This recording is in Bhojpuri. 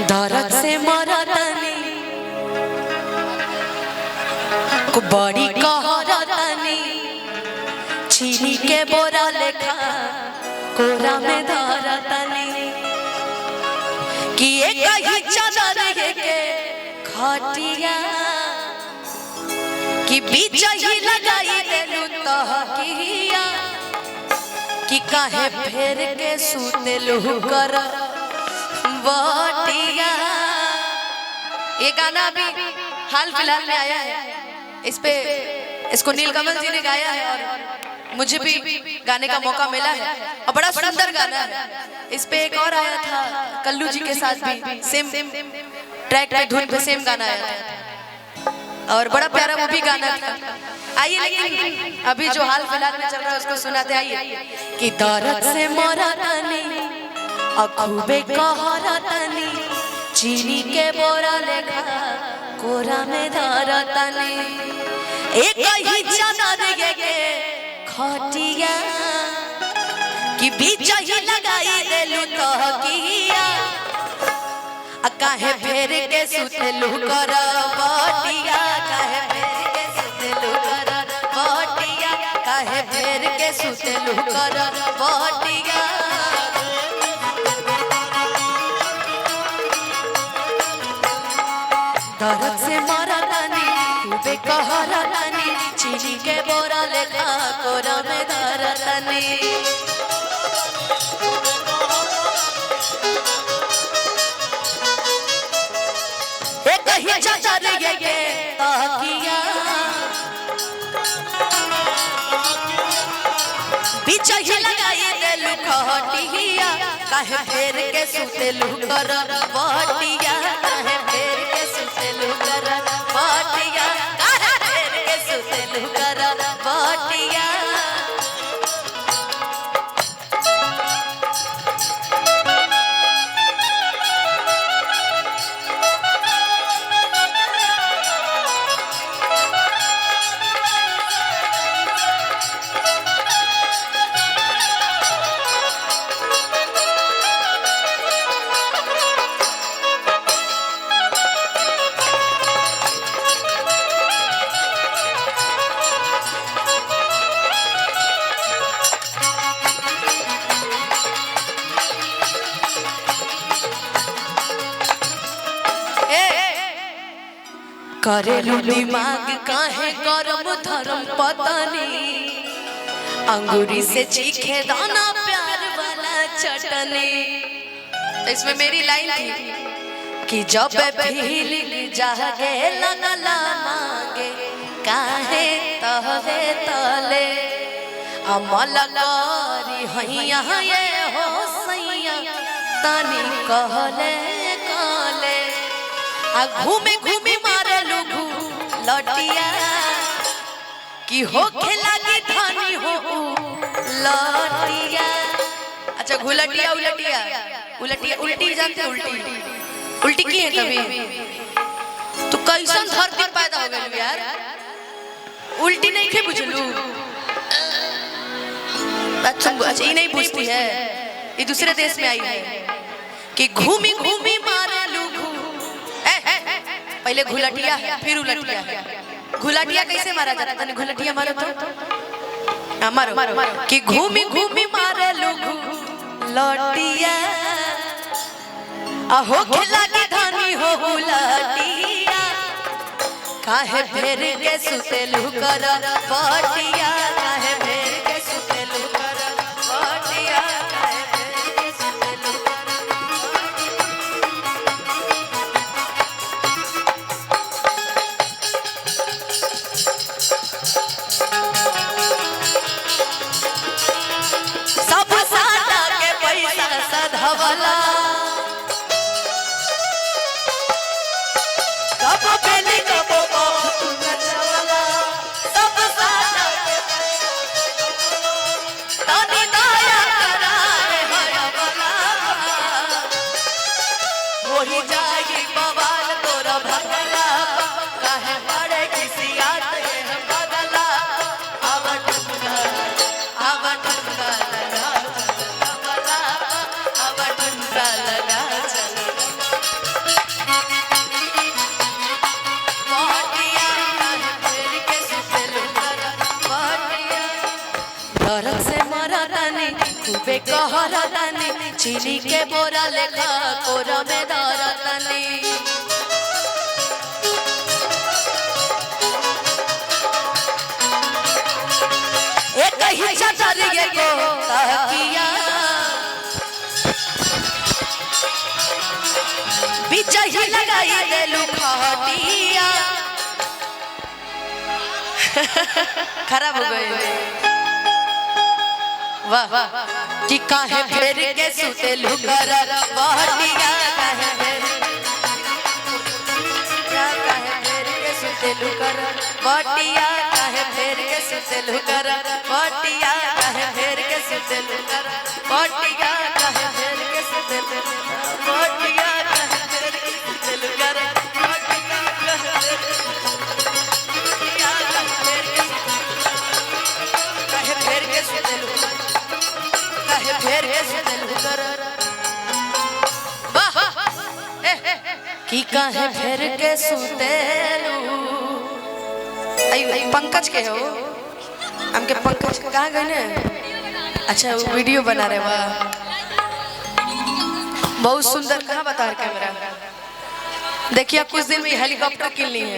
दर्द से मरतनी को बड़ी कहरतनी चीनी के बोरा लेखा कोरा में धरतनी कि एक ही चादर के खटिया कि बीच ही लगाई देलू तहकिया कि काहे फेर के सुतेलू कर बटिया। ये गाना अभी हाल फिलहाल में आया है, इसको नीलकमल जी ने गाया है और मुझे भी गाने का मौका मिला है और बड़ा सुंदर गाना है। इस पे एक और आया था कल्लू जी के साथ भी सेम ट्रैक पे धुन पे सेम गाना आया था और बड़ा प्यारा वो भी गाना था। आइए लेकिन अभी जो हाल फिलहाल में चल रहा है उसको सुनाते आइए कि दर्द से मरतनी अखूबे कहरतनी चीनी के बोरा लेखा कोरा में धरतनी एक ही चादर के खटिया कि बीच ही लगाई देलू तहकिया काहे फेर के सुतेलू कर बटिया काहे फेर के सुतेलू कर बटिया काहे फेर के सुतेलू कर बटिया। दर्द से मरतनी खूबे कहरतनी चीनी के बोरा लेखा कोरा में धरतनी एक ही चादर के तकिया बीच ही लगाई देलू खटिया काहे फेर के सुतेलू कर बटिया काहे फेर के सुतेलू कर बटिया काहे फेर के सुतेलू कर बटिया। करेलू दिमाग काहे करम धर्म पतनी अंगूरी से चीखे दाना प्यार वाला चटनी। तो इसमें मेरी लाइन थी कि जब फीलिंग जागे लगला मांगे काहे तहवे तले अमल करी हैया ये हो सैया तनी कहले कहले आ घूमे घूमे मारे लुघु लटिया कि हो खेला की धानी हो लटिया। अच्छा घुलटिया उलटिया उलटिया उल्टी जानते उल्टी उल्टी की है कभी तो कैसन धरती पैदा हो गई यार उल्टी नहीं खे बुझलू। अच्छा ये नहीं पूछती है ये दूसरे देश में आई है कि घूमी घूमी मारे लुघु पहले घुलटिया है फिर उलटिया है। घुलटिया कैसे मारा जाता है घुलटिया मारो तो मारो कि घूमी घूमी मारे लुघु लटिया हो खेला की धानी हो उलटिया काहे फेर के सुतेलू कर बटिया काहे फेर के सुतेलू कर बटिया काहे फेर के सुतेलू सब सादा के पैसा सधवला कब बेली कब बाप तू नचवला सब सादा के तनी दया कराए हयवला कहरा तनी चीनी के बोरा लेखा कोरा में दारा तनी एक ही चादर ये को तकिया बीचा ही लगाई दे लुखाटिया खराब हो गई वाह कि काहे फेर के सुते लुकर बहटिया काहे फेर के सुते लुकर बहटिया काहे फेर के सुते लुकर बहटिया काहे फेर के सुते लुकर बहटिया काहे फेर के सुते बहटिया काहे फेर के सुते लुकर बहटिया काहे फेर के सुते लुकर काहे फेर के सुते लुकर वाह की काहे फेर के सुते पंकज के हो हमके पंकज कहाँ गए ने अच्छा वो वीडियो बना रहे वाह बहुत सुंदर कहाँ बता रहे कैमरा देखिए कुछ दिन में हेलीकॉप्टर किन ली है